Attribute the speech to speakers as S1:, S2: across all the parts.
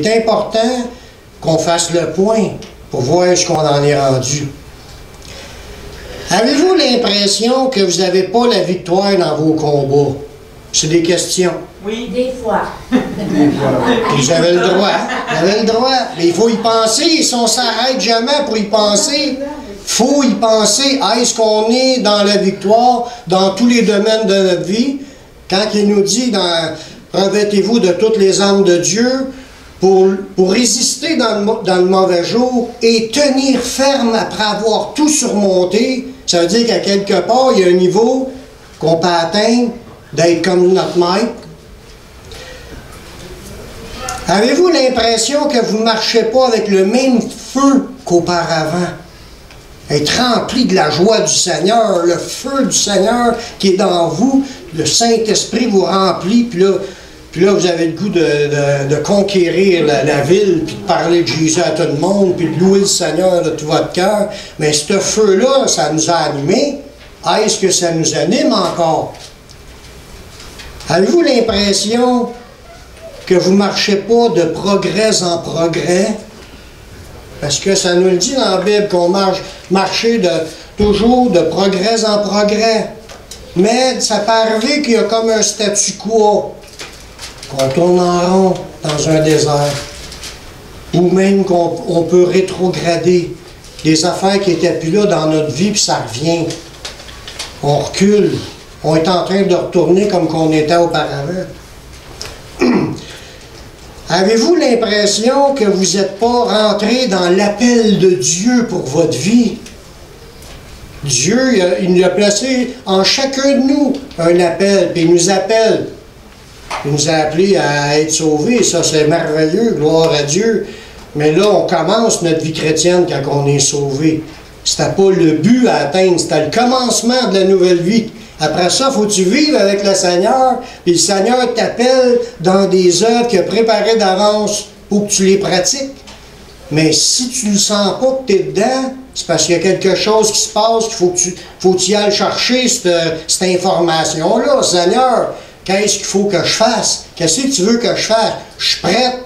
S1: C'est important qu'on fasse le point pour voir ce qu'on en est rendu. Avez-vous l'impression que vous n'avez pas la victoire dans vos combats? C'est des questions.
S2: Oui, des fois.
S1: Vous avez le droit. Vous avez le droit. Mais il faut y penser. Si on ne s'arrête jamais pour y penser, il faut y penser. Est-ce qu'on est dans la victoire dans tous les domaines de notre vie? Quand il nous dit revêtez-vous de toutes les armes de Dieu pour résister dans le mauvais jour et tenir ferme après avoir tout surmonté, ça veut dire qu'à quelque part, il y a un niveau qu'on peut atteindre d'être comme notre maître. Avez-vous l'impression que vous ne marchez pas avec le même feu qu'auparavant? Être rempli de la joie du Seigneur, le feu du Seigneur qui est dans vous, le Saint-Esprit vous remplit, puis là vous avez le goût de conquérir la ville, puis de parler de Jésus à tout le monde, puis de louer le Seigneur de tout votre cœur. Mais ce feu-là, ça nous a animés. Est-ce que ça nous anime encore? Avez-vous l'impression que vous ne marchez pas de progrès en progrès? Parce que ça nous le dit dans la Bible qu'on marcher toujours de progrès en progrès. Mais ça peut arriver qu'il y a comme un statu quo, qu'on tourne en rond dans un désert. Ou même qu'on peut rétrograder des affaires qui n'étaient plus là dans notre vie, puis ça revient. On recule. On est en train de retourner comme qu'on était auparavant. Avez-vous l'impression que vous n'êtes pas rentré dans l'appel de Dieu pour votre vie? Dieu, il nous a placé en chacun de nous un appel, puis il nous appelle. Il nous a appelés à être sauvés, ça c'est merveilleux, gloire à Dieu. Mais là, on commence notre vie chrétienne quand on est sauvé. C'était pas le but à atteindre, c'était le commencement de la nouvelle vie. Après ça, il faut que tu vives avec le Seigneur, puis le Seigneur t'appelle dans des œuvres qu'il a préparées d'avance pour que tu les pratiques. Mais si tu ne sens pas que tu es dedans, c'est parce qu'il y a quelque chose qui se passe, qu'il faut que tu y ailles chercher cette information-là. Seigneur, qu'est-ce qu'il faut que je fasse? Qu'est-ce que tu veux que je fasse? Je suis prête.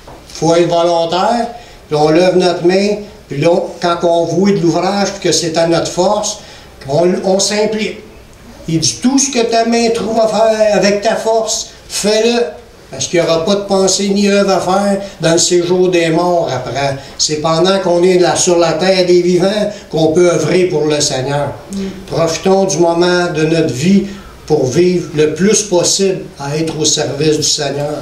S1: Il faut être volontaire. Puis on lève notre main, puis là, quand on voit de l'ouvrage, puis que c'est à notre force, on s'implique. Il dit, tout ce que ta main trouve à faire avec ta force, fais-le. Parce qu'il n'y aura pas de pensée ni œuvre à faire dans le séjour des morts après. C'est pendant qu'on est là sur la terre des vivants qu'on peut œuvrer pour le Seigneur. Profitons du moment de notre vie pour vivre le plus possible à être au service du Seigneur.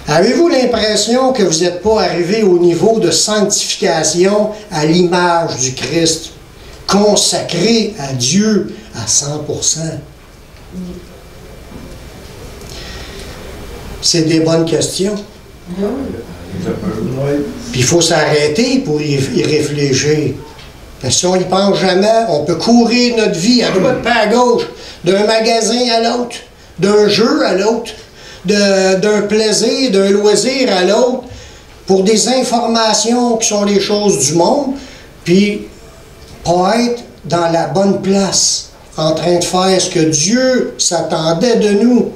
S1: Avez-vous l'impression que vous n'êtes pas arrivé au niveau de sanctification à l'image du Christ, consacré à Dieu à 100%? C'est des bonnes questions. Puis il faut s'arrêter pour y réfléchir. Parce que si on n'y pense jamais, on peut courir notre vie à droite pas à gauche, d'un magasin à l'autre, d'un jeu à l'autre, d'un plaisir, d'un loisir à l'autre, pour des informations qui sont les choses du monde, puis pas être dans la bonne place, en train de faire ce que Dieu s'attendait de nous.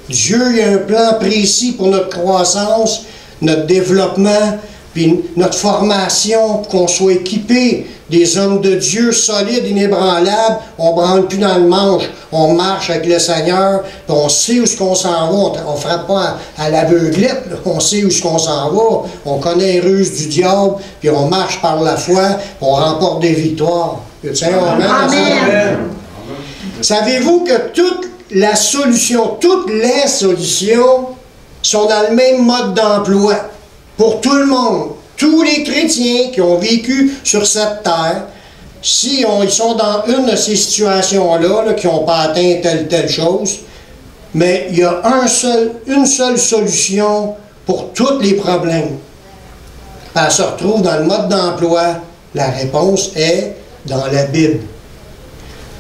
S1: Dieu il a un plan précis pour notre croissance, notre développement, puis notre formation, pour qu'on soit équipés des hommes de Dieu solides, inébranlables. On ne branle plus dans le manche, on marche avec le Seigneur, puis on sait où est-ce qu'on s'en va. On ne frappe pas à l'aveuglette, on sait où est-ce qu'on s'en va. On connaît les ruses du diable, puis on marche par la foi, puis on remporte des victoires. Amen. Savez-vous que toutes les solutions sont dans le même mode d'emploi pour tout le monde. Tous les chrétiens qui ont vécu sur cette terre, si ils sont dans une de ces situations-là, qui n'ont pas atteint telle chose, mais il y a une seule solution pour tous les problèmes. Elle se retrouve dans le mode d'emploi. La réponse est dans la Bible.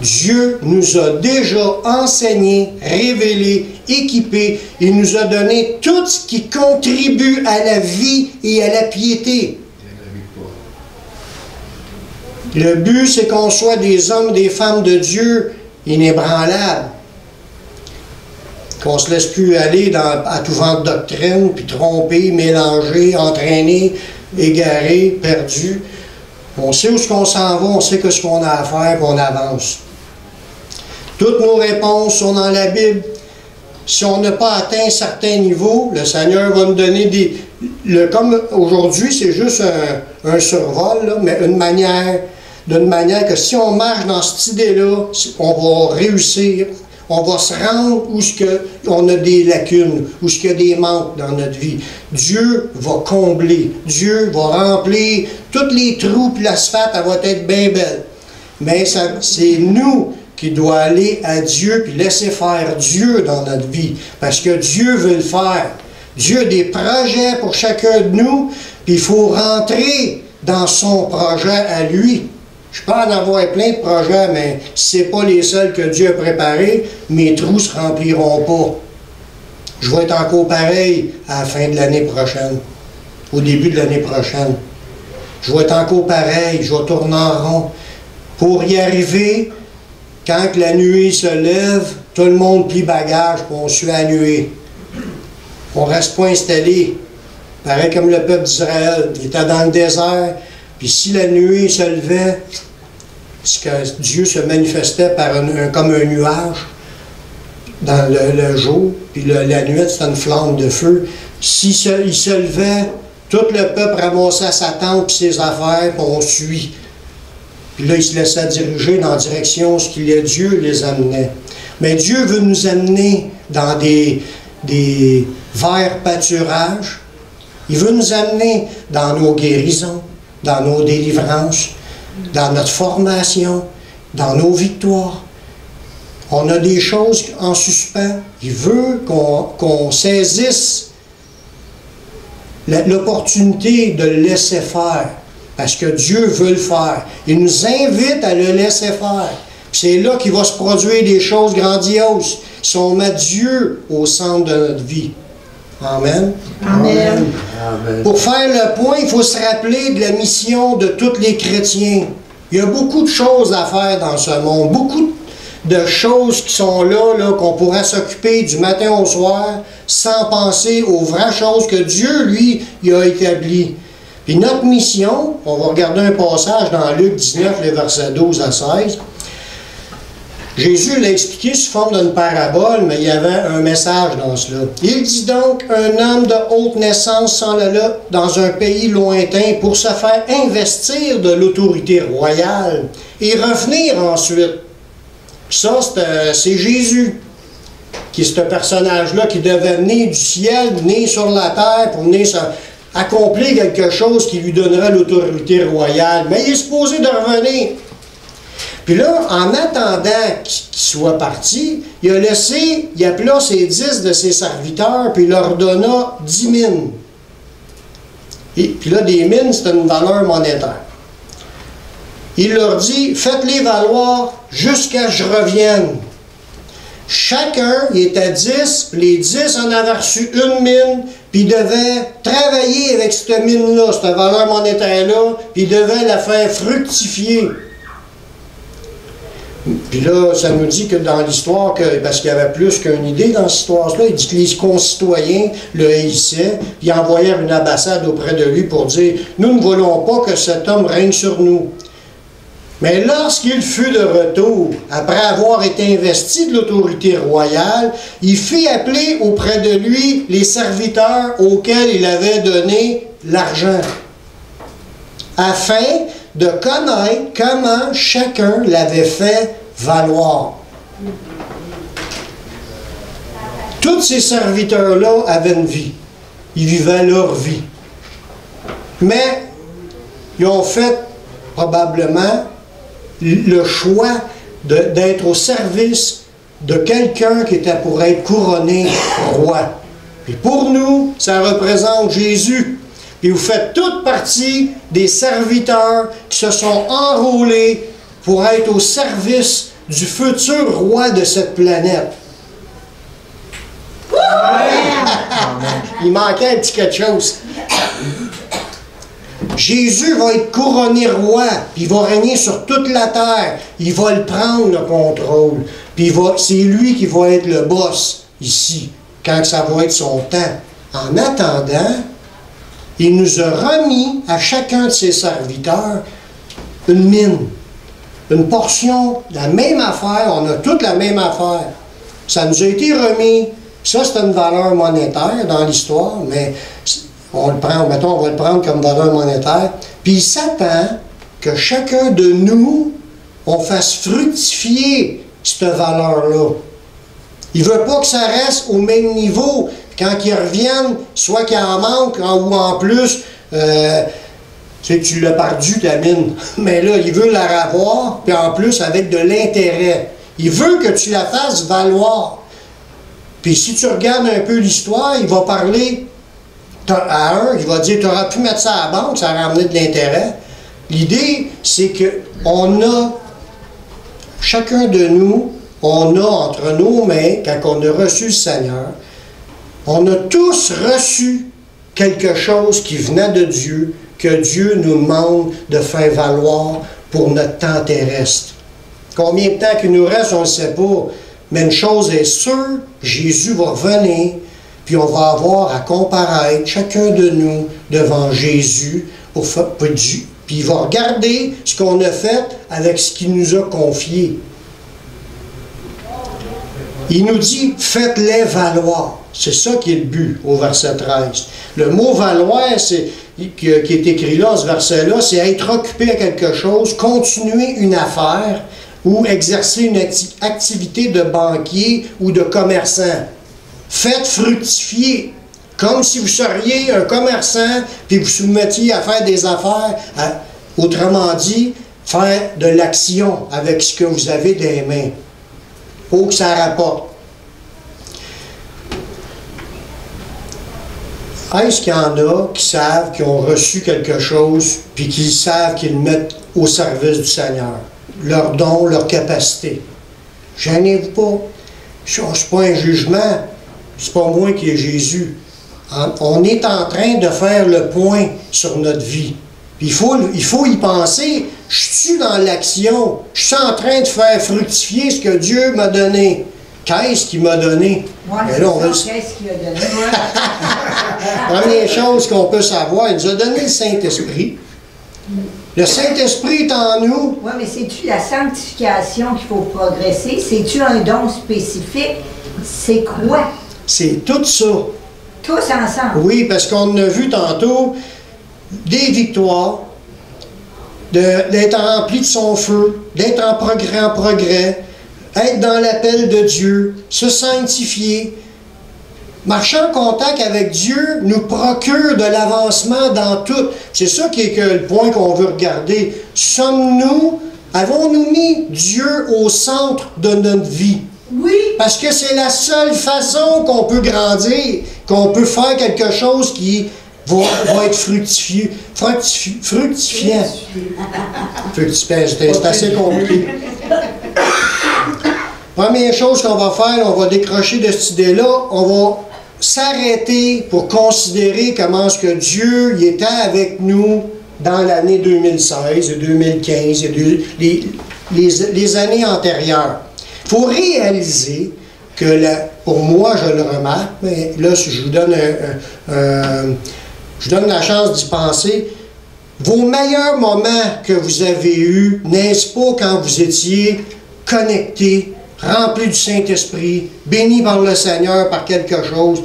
S1: Dieu nous a déjà enseigné, révélé, équipé. Il nous a donné tout ce qui contribue à la vie et à la piété. Le but, c'est qu'on soit des hommes, des femmes de Dieu inébranlables. qu'on ne se laisse plus aller à tout vent de doctrine, puis tromper, mélanger, entraîner, égarer, perdu. On sait où est-ce qu'on s'en va, on sait que ce qu'on a à faire, puis on avance. Toutes nos réponses sont dans la Bible. Si on n'a pas atteint certains niveaux, le Seigneur va nous donner des... comme aujourd'hui, c'est juste un survol, là, mais d'une manière que si on marche dans cette idée-là, on va réussir, on va se rendre où on a des lacunes, où il y a des manques dans notre vie. Dieu va combler, Dieu va remplir tous les trous, puis l'asphalte, elle va être bien belle. Mais c'est nous qui doit aller à Dieu puis laisser faire Dieu dans notre vie. Parce que Dieu veut le faire. Dieu a des projets pour chacun de nous, puis il faut rentrer dans son projet à lui. Je peux en avoir plein de projets, mais si ce n'est pas les seuls que Dieu a préparés, mes trous ne se rempliront pas. Je vais être encore pareil à la fin de l'année prochaine, au début de l'année prochaine. Je vais être encore pareil, je vais tourner en rond. Pour y arriver, quand la nuée se lève, tout le monde plie bagage, puis on suit la nuée. On ne reste pas installé. Pareil comme le peuple d'Israël, il était dans le désert, puis si la nuée se levait, que Dieu se manifestait comme un nuage dans le jour, puis la nuit, c'était une flamme de feu. Il se levait, tout le peuple ramassait sa tente et ses affaires, puis on suit. Puis là, il se laissait diriger dans la direction ce qu'il est Dieu les amenait. Mais Dieu veut nous amener dans des verts pâturages. Il veut nous amener dans nos guérisons, dans nos délivrances, dans notre formation, dans nos victoires. On a des choses en suspens. Il veut qu'on saisisse l'opportunité de le laisser faire. Parce que Dieu veut le faire. Il nous invite à le laisser faire. C'est là qu'il va se produire des choses grandioses. Si on met Dieu au centre de notre vie. Amen.
S2: Amen.
S1: Amen. Pour faire le point, il faut se rappeler de la mission de tous les chrétiens. Il y a beaucoup de choses à faire dans ce monde. Beaucoup de choses qui sont là qu'on pourrait s'occuper du matin au soir sans penser aux vraies choses que Dieu, lui, il a établies. Puis notre mission, on va regarder un passage dans Luc 19, les versets 12 à 16. Jésus l'a expliqué sous forme d'une parabole, mais il y avait un message dans cela. Il dit donc, un homme de haute naissance s'en alla dans un pays lointain pour se faire investir de l'autorité royale et revenir ensuite. Puis ça, c'est Jésus, qui est ce personnage-là qui devait venir du ciel, venir sur la terre pour venir accomplir quelque chose qui lui donnerait l'autorité royale. Mais il est supposé de revenir. Puis là, en attendant qu'il soit parti, il appela ses 10 de ses serviteurs, puis il leur donna 10 mines. Puis là, des mines, c'est une valeur monétaire. Il leur dit, faites-les valoir jusqu'à ce que je revienne. Chacun, il était 10, les 10 en avaient reçu une mine, puis ils devaient travailler avec cette mine-là, cette valeur monétaire-là, puis ils devaient la faire fructifier. Puis là, ça nous dit que dans l'histoire, parce qu'il y avait plus qu'une idée dans cette histoire-là, il dit que les concitoyens le haïssaient, puis ils envoyèrent une ambassade auprès de lui pour dire « Nous ne voulons pas que cet homme règne sur nous. » Mais lorsqu'il fut de retour, après avoir été investi de l'autorité royale, il fit appeler auprès de lui les serviteurs auxquels il avait donné l'argent, afin de connaître comment chacun l'avait fait valoir. Tous ces serviteurs-là avaient une vie. Ils vivaient leur vie. Mais ils ont fait probablement le choix d'être au service de quelqu'un qui était pour être couronné roi. Et pour nous, ça représente Jésus. Et vous faites toute partie des serviteurs qui se sont enrôlés pour être au service du futur roi de cette planète. Il manquait un petit quelque chose. Jésus va être couronné roi, puis il va régner sur toute la terre. Il va le prendre, le contrôle. Puis c'est lui qui va être le boss. ici, quand ça va être son temps. En attendant, il nous a remis à chacun de ses serviteurs une mine, une portion, la même affaire, on a toute la même affaire. Ça nous a été remis. Ça, c'est une valeur monétaire dans l'histoire, mais on le prend, mettons, on va le prendre comme valeur monétaire. Puis il s'attend que chacun de nous, on fasse fructifier cette valeur-là. Il ne veut pas que ça reste au même niveau. Quand ils reviennent, soit qu'il en manque, ou en plus, tu l'as perdu ta mine. Mais là, il veut la revoir, puis en plus avec de l'intérêt. Il veut que tu la fasses valoir. Puis si tu regardes un peu l'histoire, il va parler à un, il va dire, tu aurais pu mettre ça à la banque, ça a ramené de l'intérêt. L'idée, c'est qu'on a, chacun de nous, on a entre nos mains, quand on a reçu le Seigneur, on a tous reçu quelque chose qui venait de Dieu, que Dieu nous demande de faire valoir pour notre temps terrestre. Combien de temps qu'il nous reste, on ne sait pas. Mais une chose est sûre, Jésus va revenir, puis on va avoir à comparaître chacun de nous devant Jésus, puis il va regarder ce qu'on a fait avec ce qu'il nous a confié. Il nous dit, faites-les valoir. C'est ça qui est le but, au verset 13. Le mot valoir, qui est écrit là, ce verset-là, c'est être occupé à quelque chose, continuer une affaire, ou exercer une activité de banquier ou de commerçant. Faites fructifier, comme si vous seriez un commerçant, puis vous vous mettiez à faire des affaires, autrement dit, faire de l'action avec ce que vous avez dans les mains. Il faut que ça rapporte. Est-ce qu'il y en a qui savent qu'ils ont reçu quelque chose, puis qui savent qu'ils le mettent au service du Seigneur? Leur don, leur capacité. Gênez-vous pas. Ce n'est pas un jugement. C'est pas moi qui est Jésus. On est en train de faire le point sur notre vie. Il faut y penser. Je suis dans l'action. Je suis en train de faire fructifier ce que Dieu m'a donné. Qu'est-ce qu'il m'a donné?
S2: Moi, c'est ça, qu'est-ce qu'il a donné?
S1: Première chose qu'on peut savoir, il nous a donné le Saint-Esprit. Le Saint-Esprit est en nous.
S2: Oui, mais c'est-tu la sanctification qu'il faut progresser? C'est-tu un don spécifique? C'est quoi?
S1: C'est tout ça.
S2: Tous ensemble?
S1: Oui, parce qu'on a vu tantôt des victoires, d'être rempli de son feu, d'être en progrès, être dans l'appel de Dieu, se sanctifier. Marcher en contact avec Dieu nous procure de l'avancement dans tout. C'est ça qui est le point qu'on veut regarder. Avons-nous mis Dieu au centre de notre vie?
S2: Oui.
S1: Parce que c'est la seule façon qu'on peut grandir, qu'on peut faire quelque chose qui va être fructifiant. Fructifiant, c'est assez compliqué. Première chose qu'on va faire, on va décrocher de cette idée-là, on va s'arrêter pour considérer comment est-ce que Dieu il était avec nous dans l'année 2016 et 2015 et les années antérieures. Il faut réaliser que, pour moi, je le remarque, mais là, je vous donne la chance d'y penser, vos meilleurs moments que vous avez eus, n'est-ce pas quand vous étiez connectés, rempli du Saint-Esprit, béni par le Seigneur, par quelque chose.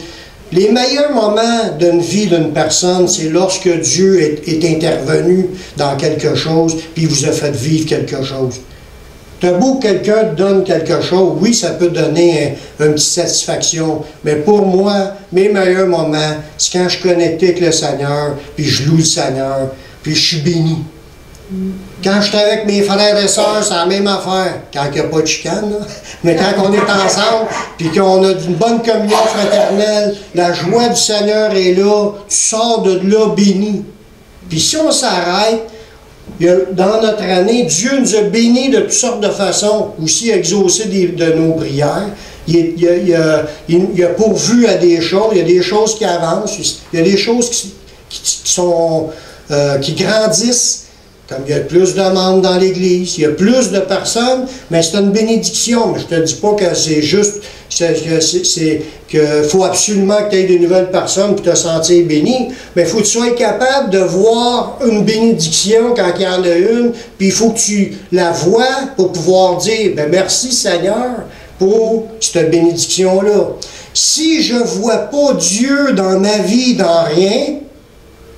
S1: Les meilleurs moments d'une vie d'une personne, c'est lorsque Dieu est intervenu dans quelque chose, puis il vous a fait vivre quelque chose. T'as beau que quelqu'un te donne quelque chose, oui, ça peut donner une petite satisfaction, mais pour moi, mes meilleurs moments, c'est quand je suis connecté avec le Seigneur, puis je loue le Seigneur, puis je suis béni. Quand je suis avec mes frères et sœurs, c'est la même affaire. Quand il n'y a pas de chicane, là. Mais quand on est ensemble, puis qu'on a une bonne communion fraternelle, la joie du Seigneur est là, tu sors de là béni. Puis si on s'arrête, dans notre année, Dieu nous a bénis de toutes sortes de façons, aussi exaucé de nos prières. Il a pourvu à des choses, il y a des choses qui avancent, il y a des choses qui grandissent.
S3: Comme il y a plus de membres dans l'Église, il y a plus de personnes, mais c'est une bénédiction. Mais je ne te dis pas que c'est juste, qu'il faut absolument que tu aies de nouvelles personnes pour te sentir béni, mais il faut que tu sois capable de voir une bénédiction quand il y en a une, puis il faut que tu la vois pour pouvoir dire, ben merci Seigneur pour cette bénédiction-là. Si je ne vois pas Dieu dans ma vie, dans rien,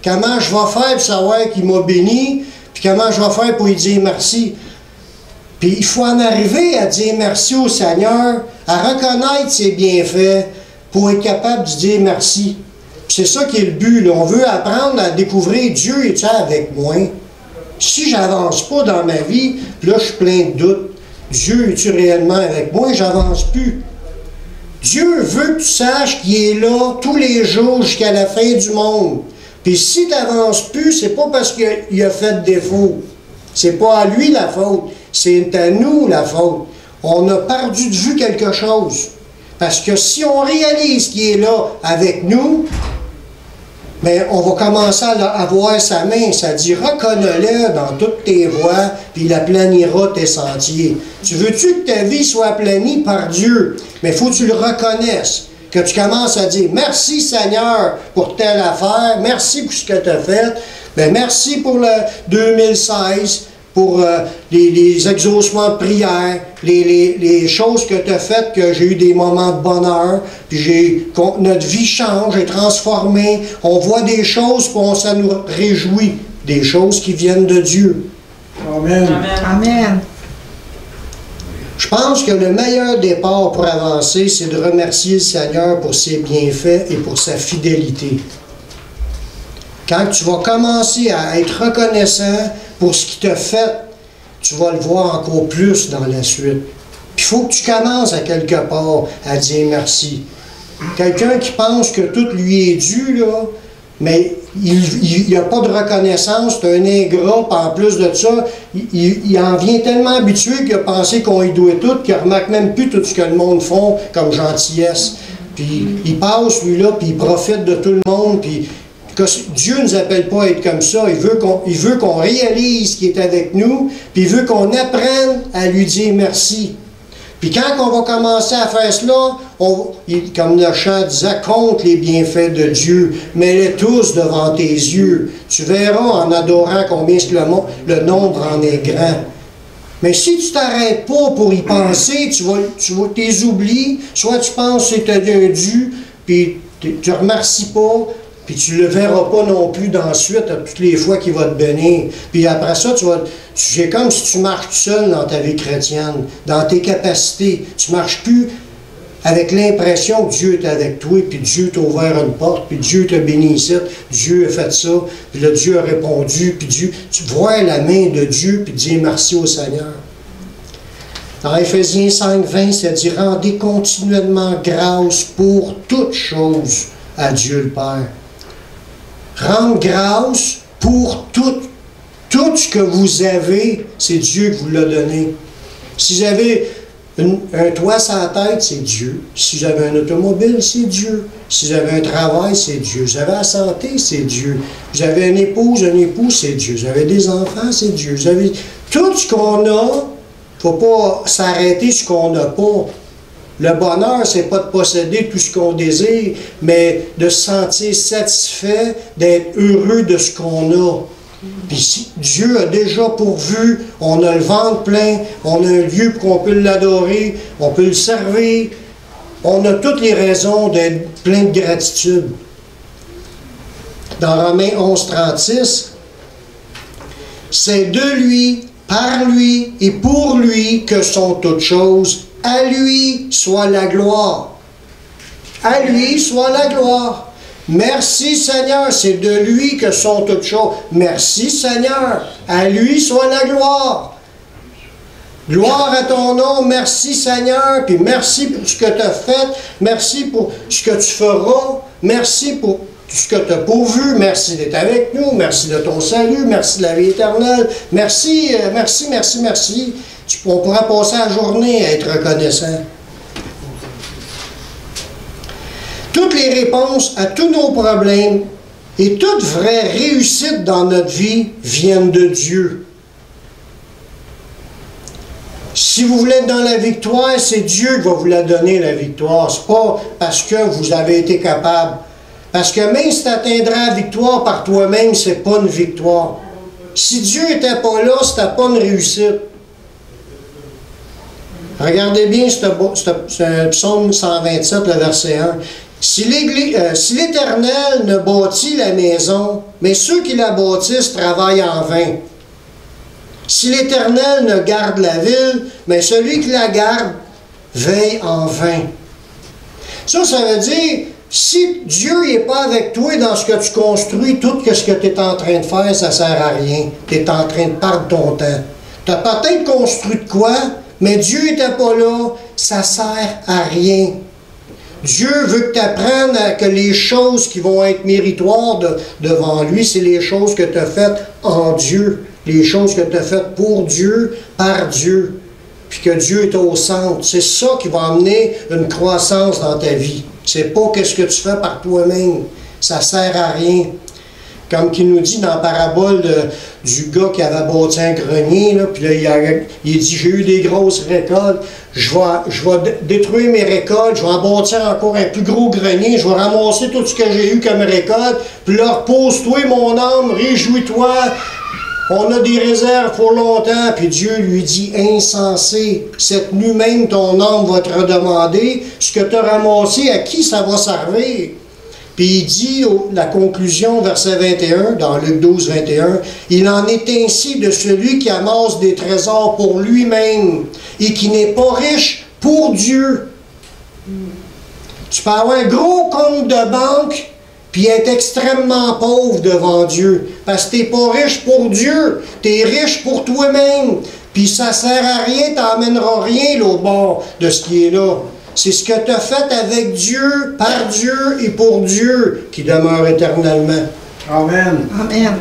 S3: comment je vais faire pour savoir qu'il m'a béni? Puis comment je vais faire pour lui dire merci? Puis il faut en arriver à dire merci au Seigneur, à reconnaître ses bienfaits pour être capable de dire merci. Puis c'est ça qui est le but, là. On veut apprendre à découvrir Dieu est-tu avec moi? Si j'avance pas dans ma vie, là je suis plein de doutes. Dieu est-tu réellement avec moi? J'avance plus. Dieu veut que tu saches qu'il est là tous les jours jusqu'à la fin du monde. Puis si tu n'avances plus, c'est pas parce qu'il a fait défaut. C'est pas à lui la faute. C'est à nous la faute. On a perdu de vue quelque chose. Parce que si on réalise qu'il est là avec nous, bien, on va commencer à voir sa main. Ça dit, reconnais-le dans toutes tes voies, puis il aplanira tes sentiers. Tu veux-tu que ta vie soit aplanie par Dieu? Mais il faut que tu le reconnaisses. Que tu commences à dire, merci Seigneur pour telle affaire, merci pour ce que tu as fait, bien, merci pour le 2016, pour les exaucements de prière, les choses que tu as faites, que j'ai eu des moments de bonheur, puis notre vie change, est transformée, on voit des choses, puis ça nous réjouit, des choses qui viennent de Dieu.
S1: Amen.
S2: Amen.
S3: Je pense que le meilleur départ pour avancer, c'est de remercier le Seigneur pour ses bienfaits et pour sa fidélité. Quand tu vas commencer à être reconnaissant pour ce qu'il t'a fait, tu vas le voir encore plus dans la suite. Puis il faut que tu commences à quelque part à dire merci. Quelqu'un qui pense que tout lui est dû, là, mais il n'a pas de reconnaissance, c'est un ingrat, puis en plus de ça, il en vient tellement habitué qu'il a pensé qu'on y doit tout, qu'il ne remarque même plus tout ce que le monde font comme gentillesse. Puis il passe, lui-là, puis il profite de tout le monde, puis Dieu ne nous appelle pas à être comme ça. Il veut qu'on réalise qu'il est avec nous, puis il veut qu'on apprenne à lui dire merci. Puis quand on va commencer à faire cela, comme le chant disait, compte les bienfaits de Dieu, mets-les tous devant tes yeux. Tu verras en adorant combien le nombre en est grand. Mais si tu ne t'arrêtes pas pour y penser, tu t'es oublies, soit tu penses que c'est un dû, puis tu ne remercies pas, puis tu ne le verras pas non plus d'ensuite à toutes les fois qu'il va te bénir. Puis après ça, c'est comme si tu marches tout seul dans ta vie chrétienne, dans tes capacités. Tu ne marches plus avec l'impression que Dieu est avec toi, puis Dieu t'a ouvert une porte, puis Dieu t'a béni ici, Dieu a fait ça, puis là Dieu a répondu, puis tu vois la main de Dieu, puis dis merci au Seigneur. Dans Éphésiens 5:20, ça dit « Rendez continuellement grâce pour toutes choses à Dieu le Père. » Rendre grâce pour tout. Tout ce que vous avez, c'est Dieu qui vous l'a donné. Si vous avez un toit sur la tête, c'est Dieu. Si vous avez un automobile, c'est Dieu. Si vous avez un travail, c'est Dieu. Vous avez la santé, c'est Dieu. Vous avez une épouse, un époux, c'est Dieu. Vous avez des enfants, c'est Dieu. Vous avez tout ce qu'on a, il ne faut pas s'arrêter sur ce qu'on n'a pas. Le bonheur, ce n'est pas de posséder tout ce qu'on désire, mais de se sentir satisfait, d'être heureux de ce qu'on a. Puis si Dieu a déjà pourvu, on a le ventre plein, on a un lieu pour qu'on peut l'adorer, on peut le servir, on a toutes les raisons d'être plein de gratitude. Dans Romains 11:36, c'est de lui, par lui et pour lui que sont toutes choses. À lui soit la gloire. À lui soit la gloire. Merci Seigneur, c'est de lui que sont toutes choses. Merci Seigneur, à lui soit la gloire. Gloire à ton nom, merci Seigneur, puis merci pour ce que tu as fait, merci pour ce que tu feras, merci pour tout ce que tu as pourvu, merci d'être avec nous, merci de ton salut, merci de la vie éternelle, merci, merci, merci, merci. On pourra passer la journée à être reconnaissant. Toutes les réponses à tous nos problèmes et toute vraie réussite dans notre vie viennent de Dieu.
S1: Si vous voulez être dans la victoire, c'est Dieu qui va vous la donner, la victoire. Ce n'est pas parce que vous avez été capable. Parce que même si tu atteindras la victoire par toi-même, ce n'est pas une victoire. Si Dieu n'était pas là, ce n'était pas une réussite. Regardez bien ce psaume 127, le verset 1. Si l'Éternel ne bâtit la maison, mais ceux qui la bâtissent travaillent en vain. Si l'Éternel ne garde la ville, mais celui qui la garde veille en vain. Ça veut dire, si Dieu n'est pas avec toi dans ce que tu construis, tout ce que tu es en train de faire, ça ne sert à rien. Tu es en train de perdre ton temps. Tu as peut-être construit de quoi, mais Dieu n'était pas là, ça ne sert à rien. Dieu veut que tu apprennes que les choses qui vont être méritoires devant lui, c'est les choses que tu as faites en Dieu. Les choses que tu as faites pour Dieu, par Dieu. Puis que Dieu est au centre. C'est ça qui va amener une croissance dans ta vie. C'est pas qu'est-ce que tu fais par toi-même. Ça sert à rien. Comme qu'il nous dit dans la parabole du gars qui avait bâti un grenier, là, puis là, il dit, j'ai eu des grosses récoltes, je vais détruire mes récoltes, je vais en bâtir encore un plus gros grenier, je vais ramasser tout ce que j'ai eu comme récolte, puis là, repose-toi mon âme, réjouis-toi, on a des réserves pour longtemps. Puis Dieu lui dit, insensé, cette nuit même ton âme va te redemander ce que tu as ramassé, à qui ça va servir. Puis il dit, la conclusion, verset 21, dans Luc 12, 21, « Il en est ainsi de celui qui amasse des trésors pour lui-même et qui n'est pas riche pour Dieu. » Tu peux avoir un gros compte de banque puis être extrêmement pauvre devant Dieu. Parce que tu n'es pas riche pour Dieu, tu es riche pour toi-même. Puis ça ne sert à rien, tu n'emmèneras rien l'autre bord de ce qui est là. C'est ce que tu as fait avec Dieu, par Dieu et pour Dieu qui demeure éternellement.
S3: Amen.
S2: Amen.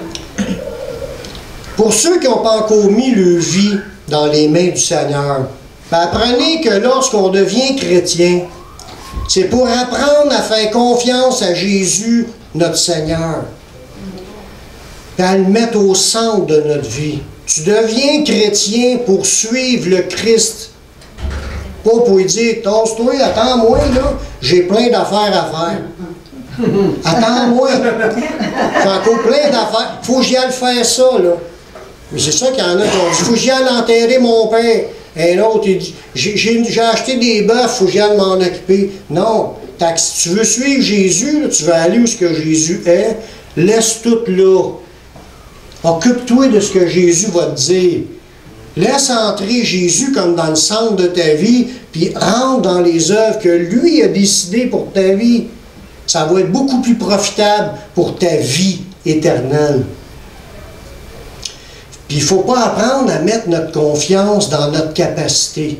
S1: Pour ceux qui n'ont pas encore mis leur vie dans les mains du Seigneur, ben apprenez que lorsqu'on devient chrétien, c'est pour apprendre à faire confiance à Jésus, notre Seigneur, et à le mettre au centre de notre vie. Tu deviens chrétien pour suivre le Christ. Pas pour lui dire, tasse-toi, attends-moi, là, j'ai plein d'affaires à faire. Attends-moi. J'ai encore plein d'affaires. Faut que j'y aille faire ça, là. Mais c'est ça qu'il y en a qui ont dit, faut que j'y aille enterrer mon père. Et l'autre, il dit, j'ai acheté des bœufs, faut que j'y aille m'en occuper. Non. Si tu veux suivre Jésus, là, tu vas aller où ce que Jésus est, laisse tout là. Occupe-toi de ce que Jésus va te dire. Laisse entrer Jésus comme dans le centre de ta vie, puis rentre dans les œuvres que lui a décidées pour ta vie. Ça va être beaucoup plus profitable pour ta vie éternelle. Puis il ne faut pas apprendre à mettre notre confiance dans notre capacité.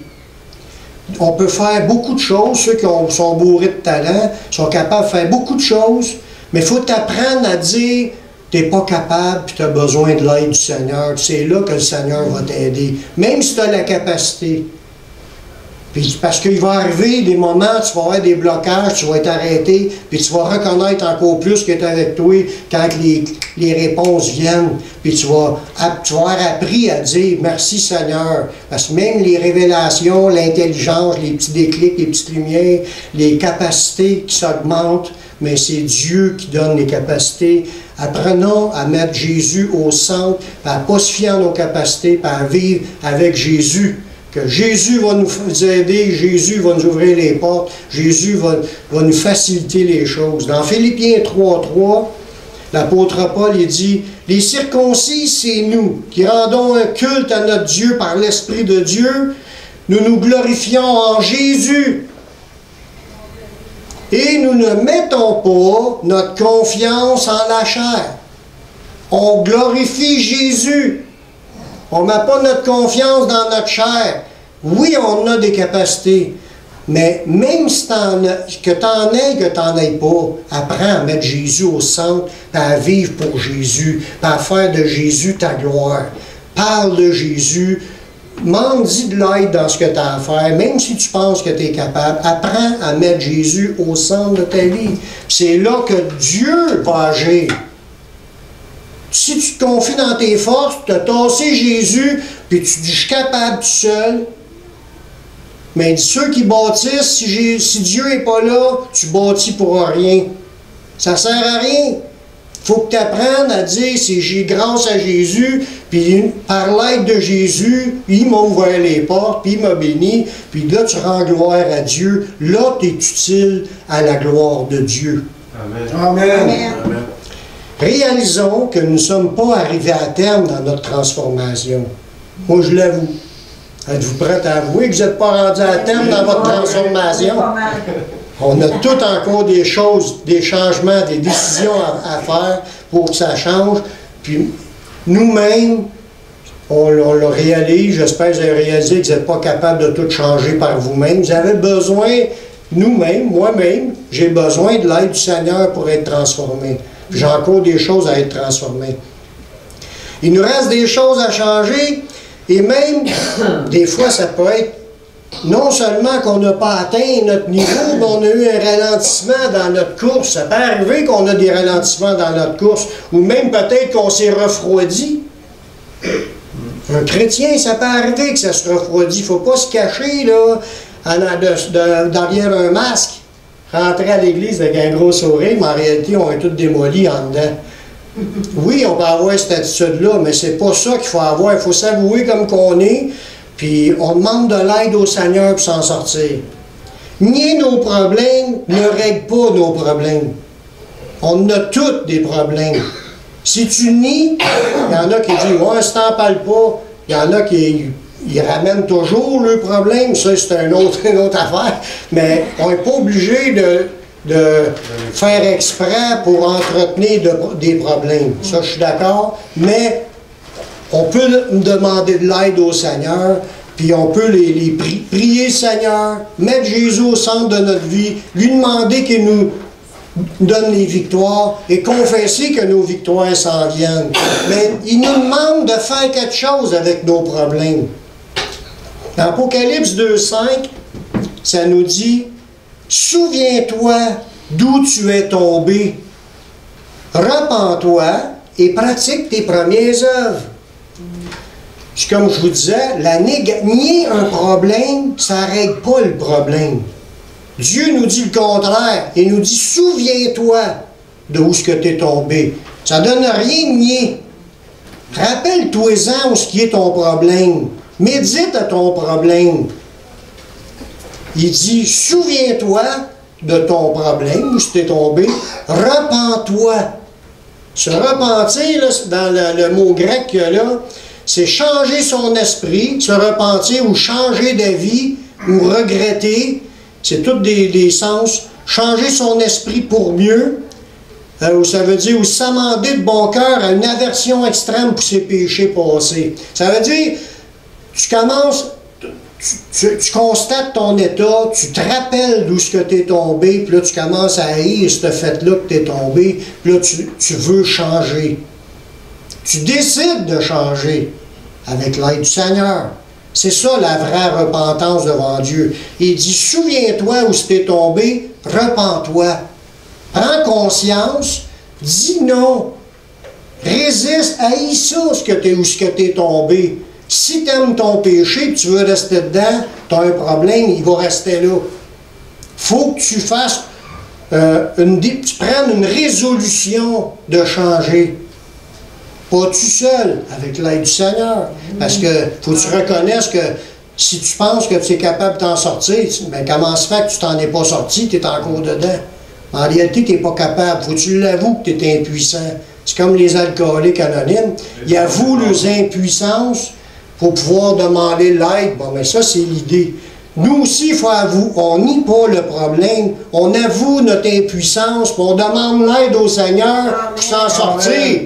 S1: On peut faire beaucoup de choses, ceux qui sont bourrés de talent sont capables de faire beaucoup de choses, mais il faut t'apprendre à dire tu n'es pas capable et tu as besoin de l'aide du Seigneur. C'est là que le Seigneur va t'aider, même si tu as la capacité. Puis parce qu'il va arriver des moments où tu vas avoir des blocages, tu vas être arrêté, puis tu vas reconnaître encore plus qu'il est avec toi quand les réponses viennent. Puis tu vas avoir appris à dire merci Seigneur. Parce que même les révélations, l'intelligence, les petits déclics, les petites lumières, les capacités qui s'augmentent, mais c'est Dieu qui donne les capacités. Apprenons à mettre Jésus au centre, à ne pas se fier à nos capacités, à vivre avec Jésus. Que Jésus va nous aider, Jésus va nous ouvrir les portes, Jésus va nous faciliter les choses. Dans Philippiens 3.3, l'apôtre Paul il dit « Les circoncis, c'est nous, qui rendons un culte à notre Dieu par l'Esprit de Dieu. Nous nous glorifions en Jésus. Et nous ne mettons pas notre confiance en la chair. » On glorifie Jésus. On ne met pas notre confiance dans notre chair. Oui, on a des capacités, mais même si que tu en aies, que tu n'en aies pas, apprends à mettre Jésus au centre, à vivre pour Jésus, à faire de Jésus ta gloire. Parle de Jésus, demande-y de l'aide dans ce que tu as à faire, même si tu penses que tu es capable. Apprends à mettre Jésus au centre de ta vie. C'est là que Dieu va agir. Si tu te confies dans tes forces, tu as tassé Jésus, puis tu dis « je suis capable tout seul », Mais il dit, ceux qui bâtissent, si Dieu n'est pas là, tu bâtis pour rien. Ça ne sert à rien. Il faut que tu apprennes à dire, c'est grâce à Jésus, puis par l'aide de Jésus, il m'a ouvert les portes, puis il m'a béni, puis là, tu rends gloire à Dieu. Là, tu es utile à la gloire de Dieu.
S4: Amen.
S2: Amen.
S4: Amen.
S1: Réalisons que nous ne sommes pas arrivés à terme dans notre transformation. Moi, je l'avoue. Êtes-vous prêts à avouer que vous n'êtes pas rendu à terme dans votre transformation? On a tout encore des choses, des changements, des décisions à faire pour que ça change. Puis nous-mêmes, on le réalise. J'espère que vous avez réalisé que vous n'êtes pas capable de tout changer par vous-même. Vous avez besoin, nous-mêmes, moi-même, j'ai besoin de l'aide du Seigneur pour être transformé. J'ai encore des choses à être transformées. Il nous reste des choses à changer. Et même, des fois, ça peut être non seulement qu'on n'a pas atteint notre niveau, mais on a eu un ralentissement dans notre course. Ça peut arriver qu'on a des ralentissements dans notre course, ou même peut-être qu'on s'est refroidi. Un chrétien, ça peut arriver que ça se refroidit. Il ne faut pas se cacher là, derrière un masque, rentrer à l'église avec un gros sourire, mais en réalité, on est tous démolis en dedans. Oui, on peut avoir cette attitude-là, mais c'est pas ça qu'il faut avoir. Il faut s'avouer comme qu'on est, puis on demande de l'aide au Seigneur pour s'en sortir. Nier nos problèmes ne règle pas nos problèmes. On a tous des problèmes. Si tu nies, il y en a qui disent « Ouais, si t'en parles pas », il y en a qui ramènent toujours le problème, ça c'est une autre affaire, mais on n'est pas obligé de faire exprès pour entretenir des problèmes. Ça, je suis d'accord, mais on peut demander de l'aide au Seigneur, puis on peut prier le Seigneur, mettre Jésus au centre de notre vie, lui demander qu'il nous donne les victoires et confesser que nos victoires s'en viennent. Mais il nous demande de faire quelque chose avec nos problèmes. Dans Apocalypse 2,5, ça nous dit « Souviens-toi d'où tu es tombé. Repens-toi et pratique tes premières œuvres. » Comme je vous disais, nier un problème, ça ne règle pas le problème. Dieu nous dit le contraire. Il nous dit « Souviens-toi d'où tu es tombé. » Ça ne donne rien de nier. Rappelle-toi-en où ce qui est ton problème. Médite à ton problème. Il dit, souviens-toi de ton problème, où tu es tombé, repens-toi. Se repentir, là, dans le mot grec qu'il y a là, c'est changer son esprit, se repentir ou changer d'avis ou regretter. C'est tous des sens. Changer son esprit pour mieux. Ça veut dire, ou s'amender de bon cœur à une aversion extrême pour ses péchés passés. Ça veut dire, tu commences, tu constates ton état, tu te rappelles d'où ce que tu es tombé, puis là tu commences à haïr ce fait-là que tu es tombé, puis là tu veux changer. Tu décides de changer avec l'aide du Seigneur. C'est ça la vraie repentance devant Dieu. Il dit, souviens-toi où tu es tombé, repens-toi. Prends conscience, dis non, résiste, haïs ça où ce que tu es tombé. Si tu aimes ton péché et tu veux rester dedans, tu as un problème, il va rester là. Il faut que tu fasses, tu prennes une résolution de changer. Pas tout seul, avec l'aide du Seigneur. Parce que faut que tu reconnaisses que si tu penses que tu es capable de t'en sortir, ben comment se fait que tu t'en es pas sorti, tu es encore dedans. En réalité, tu n'es pas capable. Faut que tu l'avoues que tu es impuissant. C'est comme les alcooliques anonymes. Ils avouent leurs impuissances pour pouvoir demander l'aide. Bon, mais ça, c'est l'idée. Nous aussi, il faut avouer. On nie pas le problème. On avoue notre impuissance, puis on demande l'aide au Seigneur pour s'en sortir.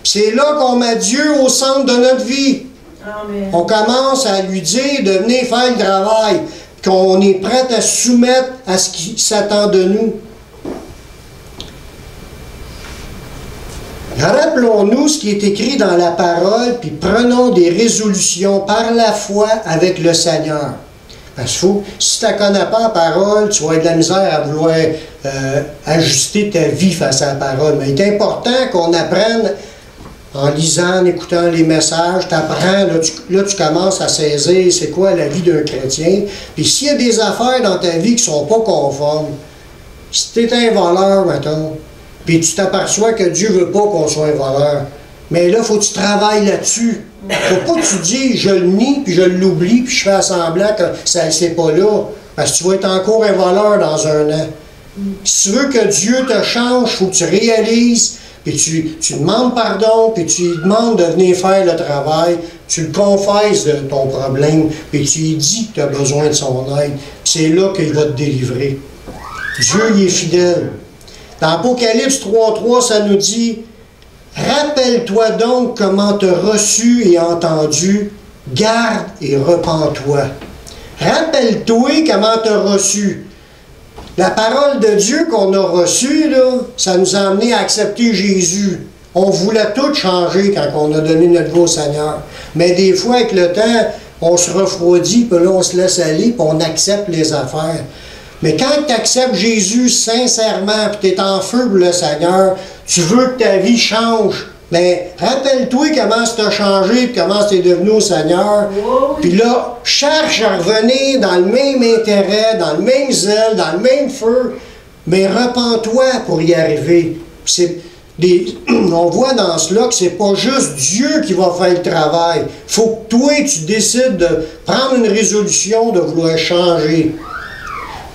S1: C'est là qu'on met Dieu au centre de notre vie. Amen. On commence à lui dire de venir faire le travail, qu'on est prêt à se soumettre à ce qui s'attend de nous. Rappelons-nous ce qui est écrit dans la parole, puis prenons des résolutions par la foi avec le Seigneur. Parce que si tu ne connais pas la parole, tu vas avoir de la misère à vouloir ajuster ta vie face à la parole. Mais il est important qu'on apprenne
S3: en lisant, en écoutant les messages, tu apprends, là tu commences à saisir c'est quoi la vie d'un chrétien. Puis s'il y a des affaires dans ta vie qui ne sont pas conformes, si tu es un voleur, mettons, puis tu t'aperçois que Dieu ne veut pas qu'on soit un voleur, mais là, il faut que tu travailles là-dessus. Faut pas que tu dis, je le nie, puis je l'oublie, puis je fais semblant que c'est pas là. Parce que tu vas être encore un voleur dans un an. Si tu veux que Dieu te change, il faut que tu réalises, puis tu demandes pardon, puis tu lui demandes de venir faire le travail, tu le confesses de ton problème, puis tu lui dis que tu as besoin de son aide. C'est là qu'il va te délivrer. Dieu, il est fidèle. Dans Apocalypse 3.3, ça nous dit, « Rappelle-toi donc comment tu as reçu et entendu, garde et repens-toi. » Rappelle-toi comment tu as reçu. La parole de Dieu qu'on a reçue, là, ça nous a amené à accepter Jésus. On voulait tout changer quand on a donné notre vie au Seigneur. Mais des fois, avec le temps, on se refroidit, puis là, on se laisse aller, puis on accepte les affaires. Mais quand tu acceptes Jésus sincèrement, puis tu es en feu pour le Seigneur, tu veux que ta vie change. Mais rappelle-toi comment ça t'a changé, puis comment tu es devenu au Seigneur. Puis là, cherche à revenir dans le même intérêt, dans le même zèle, dans le même feu. Mais repens-toi pour y arriver. On voit dans cela que c'est pas juste Dieu qui va faire le travail. Il faut que toi, tu décides de prendre une résolution de vouloir changer.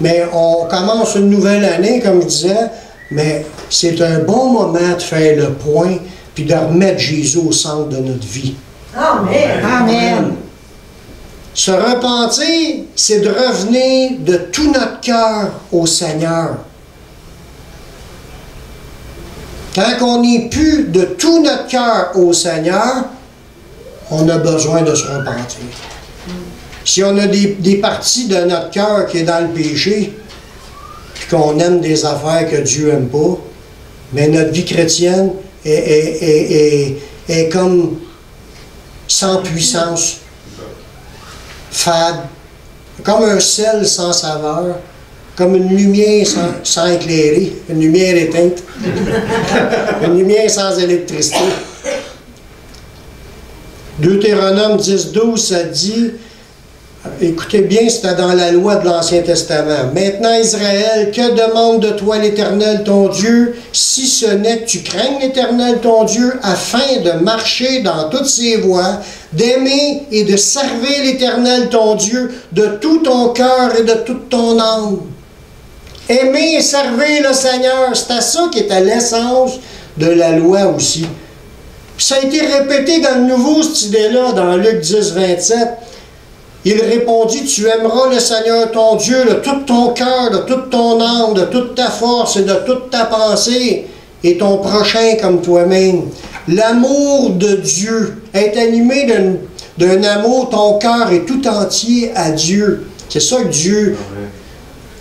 S3: Mais on commence une nouvelle année, comme je disais, mais c'est un bon moment de faire le point puis de remettre Jésus au centre de notre vie.
S2: Amen. Amen.
S3: Se repentir, c'est de revenir de tout notre cœur au Seigneur. Quand on n'est plus de tout notre cœur au Seigneur, on a besoin de se repentir. Si on a des parties de notre cœur qui est dans le péché, puis qu'on aime des affaires que Dieu n'aime pas, mais notre vie chrétienne est comme sans puissance, fade, comme un sel sans saveur, comme une lumière sans éclairer, une lumière éteinte, une lumière sans électricité. Deutéronome 10.12, ça dit, écoutez bien, c'était dans la loi de l'Ancien Testament. Maintenant, Israël, que demande de toi l'Éternel ton Dieu, si ce n'est que tu craignes l'Éternel ton Dieu, afin de marcher dans toutes ses voies, d'aimer et de servir l'Éternel ton Dieu de tout ton cœur et de toute ton âme. Aimer et servir le Seigneur, c'est à ça qui est à l'essence de la loi aussi. Puis ça a été répété dans le Nouveau, cette idée-là, dans Luc 10.27. Il répondit, tu aimeras le Seigneur ton Dieu de tout ton cœur, de toute ton âme, de toute ta force et de toute ta pensée, et ton prochain comme toi-même. L'amour de Dieu est animé d'un amour, ton cœur est tout entier à Dieu. C'est ça que Dieu...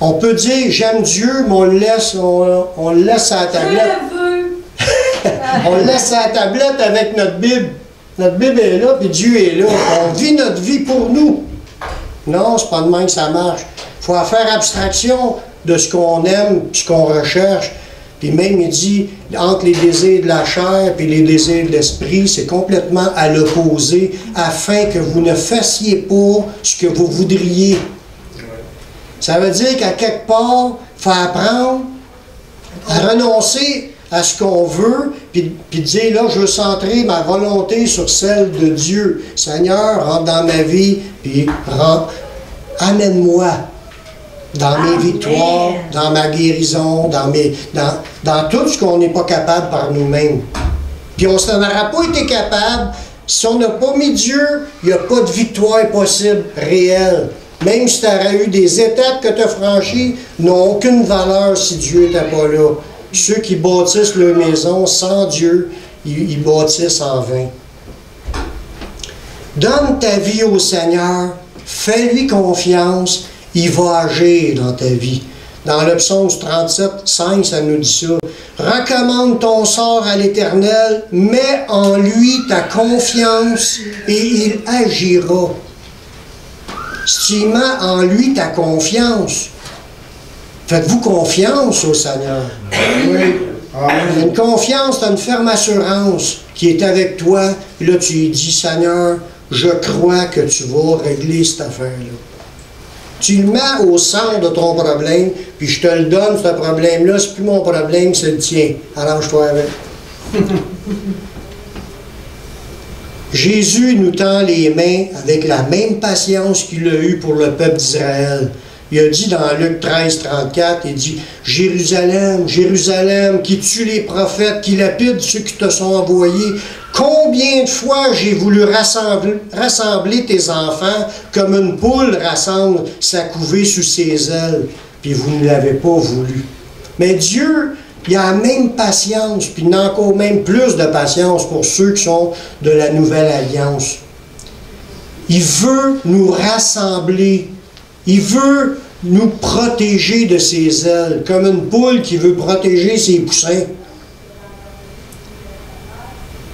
S3: On peut dire, j'aime Dieu, mais on le laisse à la tablette. On le laisse à la tablette avec notre Bible. Notre Bible est là, puis Dieu est là. On vit notre vie pour nous. Non, c'est pas de même que ça marche. Il faut faire abstraction de ce qu'on aime, puis ce qu'on recherche. Puis même, il dit, entre les désirs de la chair et les désirs de l'esprit, c'est complètement à l'opposé, afin que vous ne fassiez pas ce que vous voudriez. Ça veut dire qu'à quelque part, il faut apprendre à renoncer à ce qu'on veut, puis dire, là, je veux centrer ma volonté sur celle de Dieu. Seigneur, rentre dans ma vie, puis amène-moi dans mes victoires, dans ma guérison, dans tout ce qu'on n'est pas capable par nous-mêmes. Puis on n'en aura pas été capable. Si on n'a pas mis Dieu, il n'y a pas de victoire possible, réelle. Même si tu aurais eu des étapes que tu as franchies, n'ont aucune valeur si Dieu n'était pas là. Ceux qui bâtissent leur maison sans Dieu, ils bâtissent en vain. Donne ta vie au Seigneur, fais-lui confiance, il va agir dans ta vie. Dans le psaume 37.5, ça nous dit ça. Recommande ton sort à l'Éternel, mets en lui ta confiance et il agira. Si tu mets en lui ta confiance, faites-vous confiance au Seigneur. Oui.
S1: Il y a une confiance, tu as une ferme assurance qui est avec toi. Puis là, tu lui dis, Seigneur, je crois que tu vas régler cette affaire-là. Tu le mets au centre de ton problème, puis je te le donne, ce problème-là, c'est plus mon problème, c'est le tien. Arrange-toi avec. Jésus nous tend les mains avec la même patience qu'il a eue pour le peuple d'Israël. Il a dit dans Luc 13, 34, il dit « Jérusalem, Jérusalem, qui tue les prophètes, qui lapide ceux qui te sont envoyés, combien de fois j'ai voulu rassembler tes enfants comme une poule rassemble sa couvée sous ses ailes, puis vous ne l'avez pas voulu. » Mais Dieu, il a la même patience, puis il a encore même plus de patience pour ceux qui sont de la nouvelle alliance. Il veut nous rassembler. Il veut nous protéger de ses ailes, comme une poule qui veut protéger ses poussins.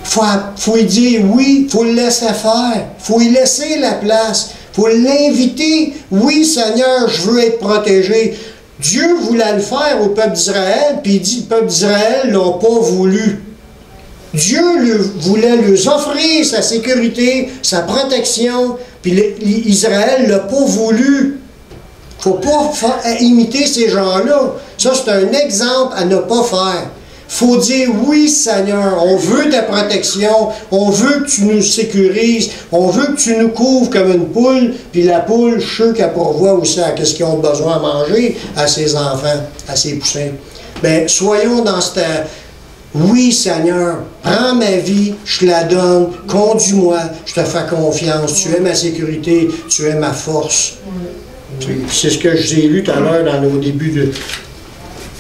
S1: Faut lui dire oui, il faut le laisser faire, il faut lui laisser la place, il faut l'inviter. Oui, Seigneur, je veux être protégé. Dieu voulait le faire au peuple d'Israël, puis il dit le peuple d'Israël ne l'a pas voulu. Dieu voulait leur offrir sa sécurité, sa protection, puis Israël ne l'a pas voulu. Il ne faut pas imiter ces gens-là. Ça, c'est un exemple à ne pas faire. Il faut dire oui, Seigneur, on veut ta protection, on veut que tu nous sécurises, on veut que tu nous couvres comme une poule, puis la poule, je suis sûr qu'elle pourvoit aussi à ce qu'ils ont besoin à manger à ses enfants, à ses poussins. Bien, soyons dans cette... Oui, Seigneur, prends ma vie, je te la donne, conduis-moi, je te fais confiance, tu es ma sécurité, tu es ma force. C'est ce que j'ai lu tout à l'heure au début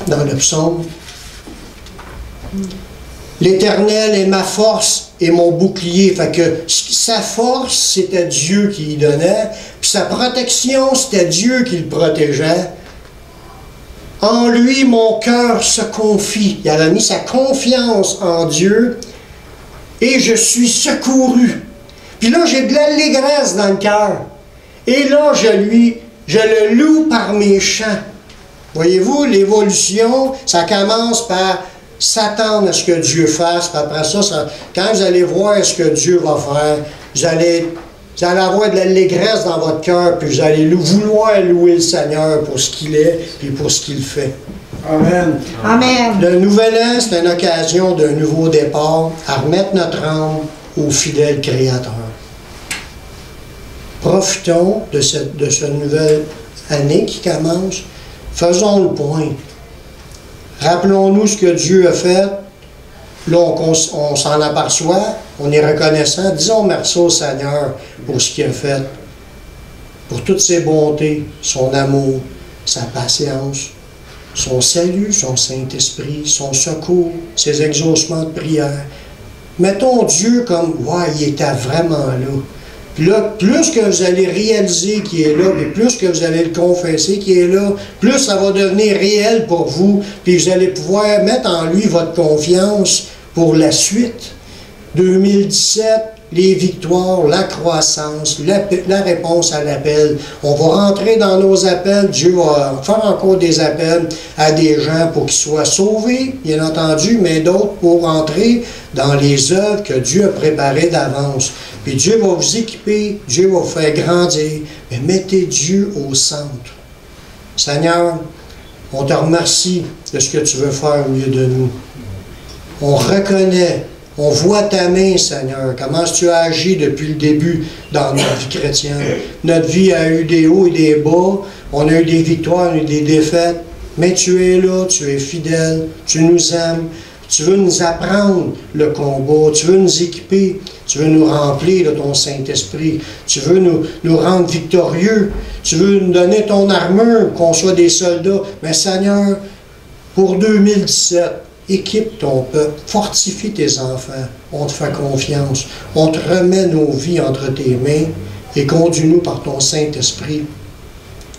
S1: dans le psaume. L'Éternel est ma force et mon bouclier. Fait que sa force, c'était Dieu qui y donnait, puis sa protection, c'était Dieu qui le protégeait. En lui, mon cœur se confie. Il avait mis sa confiance en Dieu et je suis secouru. Puis là, j'ai de l'allégresse dans le cœur. Et là, je le loue par mes chants. Voyez-vous, l'évolution, ça commence par s'attendre à ce que Dieu fasse. Puis après ça, quand vous allez voir ce que Dieu va faire, vous allez avoir de l'allégresse dans votre cœur, puis vous allez vouloir louer le Seigneur pour ce qu'il est, puis pour ce qu'il fait.
S3: Amen.
S2: Amen.
S1: Le nouvel an, c'est une occasion d'un nouveau départ, à remettre notre âme au fidèle Créateur. Profitons de cette nouvelle année qui commence. Faisons le point. Rappelons-nous ce que Dieu a fait. Là, on s'en aperçoit, on est reconnaissant. Disons merci au Seigneur pour ce qu'il a fait, pour toutes ses bontés, son amour, sa patience, son salut, son Saint-Esprit, son secours, ses exaucements de prière. Mettons Dieu comme, ouais, il était vraiment là. Puis là, plus que vous allez réaliser qu'il est là, mais plus que vous allez le confesser qu'il est là, plus ça va devenir réel pour vous, puis vous allez pouvoir mettre en lui votre confiance pour la suite. 2017, les victoires, la croissance, la réponse à l'appel. On va rentrer dans nos appels. Dieu va faire encore des appels à des gens pour qu'ils soient sauvés, bien entendu, mais d'autres pour entrer dans les œuvres que Dieu a préparées d'avance. Puis Dieu va vous équiper, Dieu va vous faire grandir, mais mettez Dieu au centre. Seigneur, on te remercie de ce que tu veux faire au milieu de nous. On reconnaît, on voit ta main, Seigneur, comment tu as agi depuis le début dans notre vie chrétienne. Notre vie a eu des hauts et des bas, on a eu des victoires, on a eu des défaites, mais tu es là, tu es fidèle, tu nous aimes, tu veux nous apprendre le combat, tu veux nous équiper, tu veux nous remplir de ton Saint-Esprit, tu veux nous rendre victorieux, tu veux nous donner ton armure, qu'on soit des soldats. Mais Seigneur, pour 2017, équipe ton peuple, fortifie tes enfants, on te fait confiance, on te remet nos vies entre tes mains et conduis-nous par ton Saint-Esprit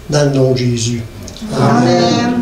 S1: dans le nom de Jésus. Amen. Amen.